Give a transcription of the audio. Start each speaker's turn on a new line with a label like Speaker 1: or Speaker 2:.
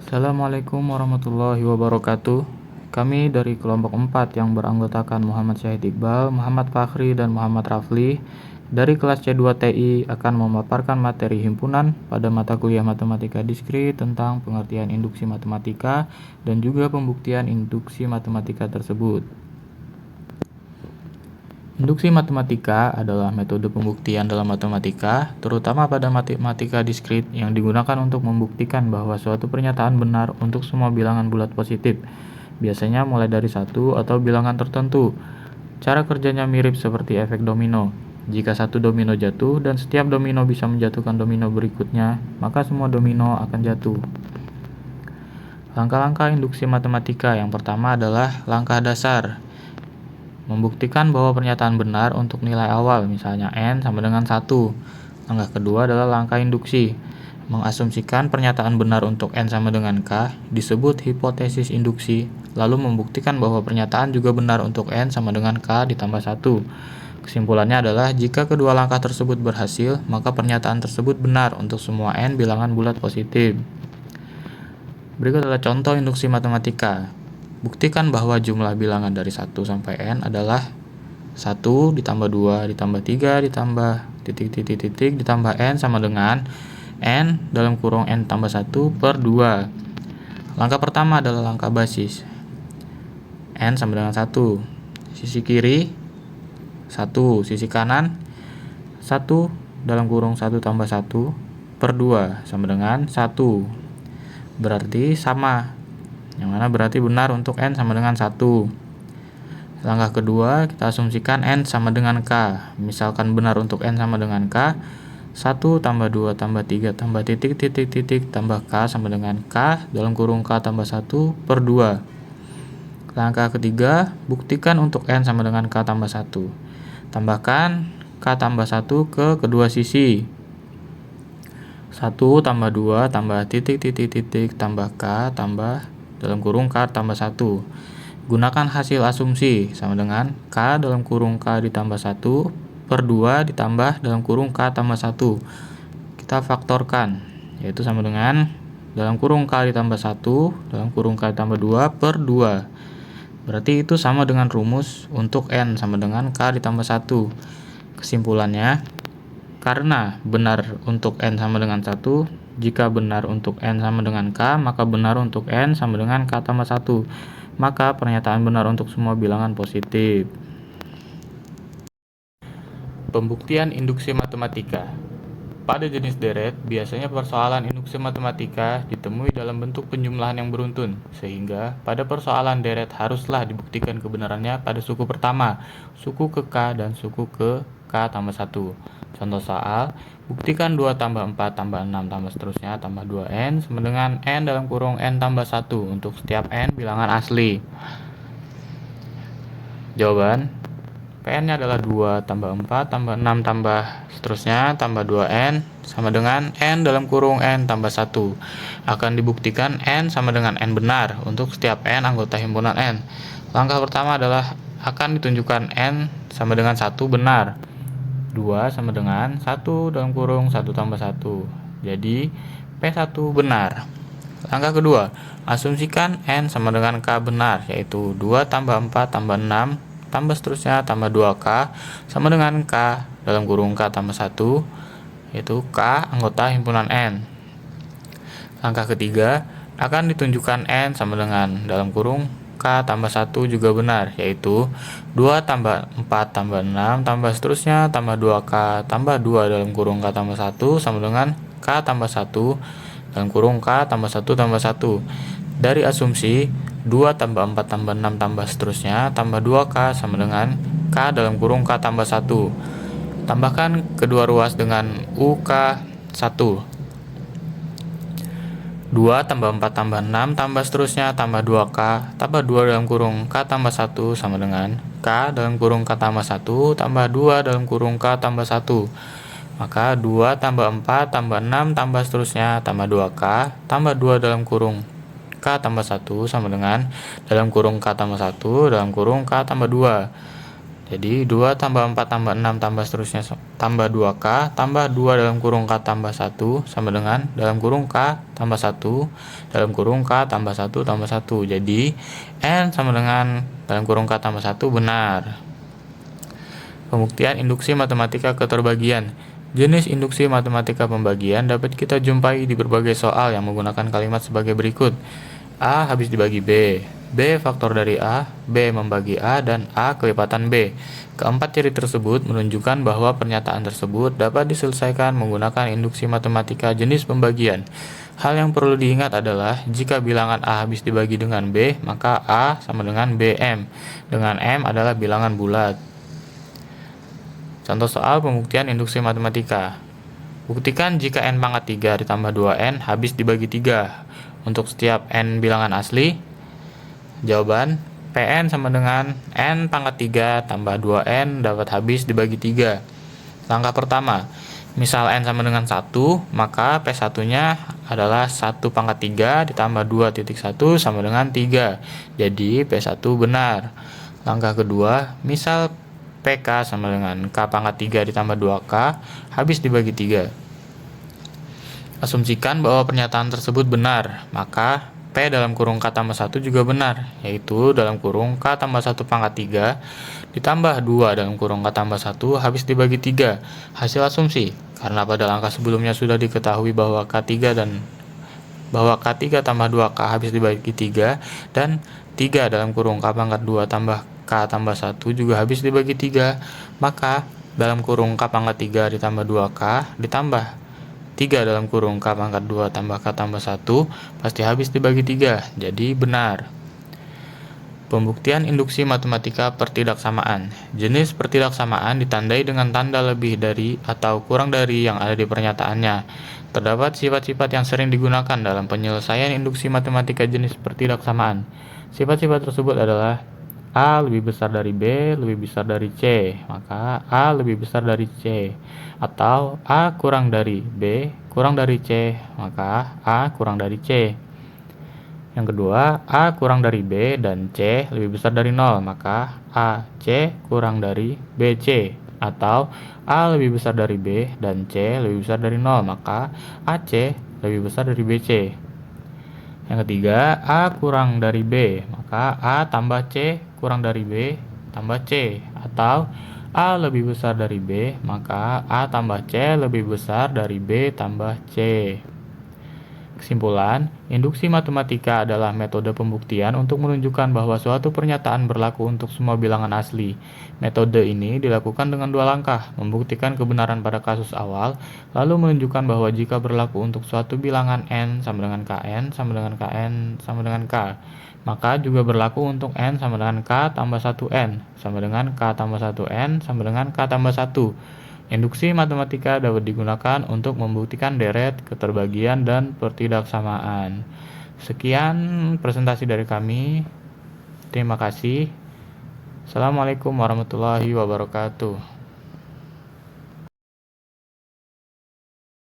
Speaker 1: Assalamualaikum warahmatullahi wabarakatuh. Kami dari kelompok 4 yang beranggotakan Muhammad Syahid Iqbal, Muhammad Fakhri, dan Muhammad Rafli dari kelas C2 TI akan memaparkan materi himpunan pada mata kuliah Matematika Diskrit tentang pengertian induksi matematika dan juga pembuktian induksi matematika tersebut. Induksi matematika adalah metode pembuktian dalam matematika, terutama pada matematika diskrit yang digunakan untuk membuktikan bahwa suatu pernyataan benar untuk semua bilangan bulat positif, biasanya mulai dari satu atau bilangan tertentu. Cara kerjanya mirip seperti efek domino. Jika satu domino jatuh dan setiap domino bisa menjatuhkan domino berikutnya, maka semua domino akan jatuh. Langkah-langkah induksi matematika yang pertama adalah langkah dasar. Membuktikan bahwa pernyataan benar untuk nilai awal, misalnya n sama dengan 1. Langkah kedua adalah langkah induksi. Mengasumsikan pernyataan benar untuk n sama dengan k, disebut hipotesis induksi, lalu membuktikan bahwa pernyataan juga benar untuk n sama dengan k ditambah 1. Kesimpulannya adalah jika kedua langkah tersebut berhasil, maka pernyataan tersebut benar untuk semua n bilangan bulat positif. Berikut adalah contoh induksi matematika. Buktikan bahwa jumlah bilangan dari 1 sampai n adalah 1 ditambah 2 ditambah 3 ditambah titik ditambah n sama dengan n dalam kurung n tambah 1 per 2. Langkah pertama adalah langkah basis. N sama dengan 1. Sisi kiri 1, sisi kanan 1 dalam kurung 1 tambah 1 per 2 sama dengan 1. Berarti sama. Yang mana berarti benar untuk n sama dengan 1. Langkah kedua, kita asumsikan n sama dengan k. Misalkan benar untuk n sama dengan k, 1 tambah 2 tambah 3 tambah titik tambah k sama dengan k dalam kurung k tambah 1 per 2. Langkah ketiga, buktikan untuk n sama dengan k tambah 1. Tambahkan k tambah 1 ke kedua sisi. 1 tambah 2 tambah titik tambah k tambah dalam kurung k tambah 1. Gunakan hasil asumsi sama dengan k dalam kurung k ditambah 1 per 2 ditambah dalam kurung k tambah 1. Kita faktorkan, yaitu sama dengan dalam kurung k ditambah 1 dalam kurung k ditambah 2 per 2. Berarti itu sama dengan rumus untuk n sama dengan k ditambah 1. Kesimpulannya, karena benar untuk n sama dengan 1, jika benar untuk n sama dengan k, maka benar untuk n sama dengan k tambah 1. Maka pernyataan benar untuk semua bilangan positif. Pembuktian induksi matematika. Pada jenis deret, biasanya persoalan induksi matematika ditemui dalam bentuk penjumlahan yang beruntun, sehingga pada persoalan deret haruslah dibuktikan kebenarannya pada suku pertama, suku ke k, dan suku ke k tambah 1. Contoh soal, buktikan 2 tambah 4 tambah 6 tambah seterusnya tambah 2n sama dengan n dalam kurung n tambah 1 untuk setiap n bilangan asli. Jawaban, Pn-nya adalah 2 tambah 4 tambah 6 tambah seterusnya tambah 2n sama dengan n dalam kurung n tambah 1. Akan dibuktikan n sama dengan n benar untuk setiap n anggota himpunan n. Langkah pertama adalah akan ditunjukkan n sama dengan 1 benar. 2 sama dengan 1 dalam kurung 1 tambah 1. Jadi P1 benar. Langkah kedua, asumsikan n sama dengan k benar, yaitu 2 tambah 4 tambah 6 tambah seterusnya tambah 2k sama dengan k dalam kurung k tambah 1, yaitu k anggota himpunan n. Langkah ketiga, akan ditunjukkan n sama dengan dalam kurung k tambah 1 juga benar, yaitu 2 tambah 4 tambah 6 tambah seterusnya tambah 2k tambah 2 dalam kurung k tambah 1 sama dengan k tambah 1 dalam kurung k tambah 1 tambah 1. Dari asumsi 2 tambah 4 tambah 6 tambah seterusnya tambah 2k sama dengan k dalam kurung k tambah 1. Tambahkan kedua ruas dengan UK1. 2 tambah 4 tambah 6 tambah seterusnya tambah 2k tambah 2 dalam kurung k tambah 1 sama dengan k dalam kurung k tambah 1 tambah 2 dalam kurung k tambah 1. Maka 2 tambah 4 tambah 6 tambah seterusnya tambah 2k tambah 2 dalam kurung k tambah 1 sama dengan dalam kurung k tambah 1 dalam kurung k tambah 2. Jadi 2 tambah 4 tambah 6 tambah seterusnya tambah 2K tambah 2 dalam kurung K tambah 1 sama dengan dalam kurung K tambah 1 dalam kurung K tambah 1 tambah 1. Jadi N sama dengan dalam kurung K tambah 1 benar. Pembuktian induksi matematika keterbagian. Jenis induksi matematika pembagian dapat kita jumpai di berbagai soal yang menggunakan kalimat sebagai berikut. A habis dibagi B, B faktor dari A, B membagi A, dan A kelipatan B. Keempat ciri tersebut menunjukkan bahwa pernyataan tersebut dapat diselesaikan menggunakan induksi matematika jenis pembagian. Hal yang perlu diingat adalah jika bilangan A habis dibagi dengan B, maka A sama dengan BM, dengan M adalah bilangan bulat. Contoh soal pembuktian induksi matematika. Buktikan jika n pangkat 3 ditambah 2n habis dibagi 3 untuk setiap n bilangan asli. Jawaban, Pn sama dengan n pangkat 3 tambah 2n dapat habis dibagi 3. Langkah pertama, misal n sama dengan 1, maka P1-nya adalah 1 pangkat 3 ditambah 2.1 sama dengan 3. Jadi P1 benar. Langkah kedua, misal PK sama dengan K pangkat 3 ditambah 2K habis dibagi 3. Asumsikan bahwa pernyataan tersebut benar, maka P dalam kurung K tambah 1 juga benar, yaitu dalam kurung K tambah 1 pangkat 3 ditambah 2 dalam kurung K tambah 1 habis dibagi 3. Hasil asumsi, karena pada langkah sebelumnya sudah diketahui bahwa K3 tambah 2K habis dibagi 3 dan 3 dalam kurung K pangkat 2 tambah K tambah 1 juga habis dibagi 3, maka dalam kurung K pangkat 3 ditambah 2K ditambah 3 dalam kurung K pangkat 2 tambah K tambah 1 pasti habis dibagi 3, jadi benar. Pembuktian induksi matematika pertidaksamaan. Jenis pertidaksamaan ditandai dengan tanda lebih dari atau kurang dari yang ada di pernyataannya. Terdapat sifat-sifat yang sering digunakan dalam penyelesaian induksi matematika jenis pertidaksamaan. Sifat-sifat tersebut adalah A lebih besar dari B lebih besar dari C, maka A lebih besar dari C. Atau A kurang dari B kurang dari C, maka A kurang dari C. Yang kedua, A kurang dari B dan C lebih besar dari 0, maka A C kurang dari BC. Atau A lebih besar dari B dan C lebih besar dari 0, maka AC lebih besar dari BC. Yang ketiga, A kurang dari B, maka A tambah C kurang dari B tambah C. Atau A lebih besar dari B, maka A tambah C lebih besar dari B tambah C. Kesimpulan, induksi matematika adalah metode pembuktian untuk menunjukkan bahwa suatu pernyataan berlaku untuk semua bilangan asli. Metode ini dilakukan dengan dua langkah, membuktikan kebenaran pada kasus awal, lalu menunjukkan bahwa jika berlaku untuk suatu bilangan n sama dengan kn sama dengan kn sama dengan k, maka juga berlaku untuk n sama dengan k tambah 1n sama dengan k tambah 1n sama dengan k tambah 1. Induksi matematika dapat digunakan untuk membuktikan deret, keterbagian, dan pertidaksamaan. Sekian presentasi dari kami. Terima kasih. Assalamualaikum warahmatullahi wabarakatuh.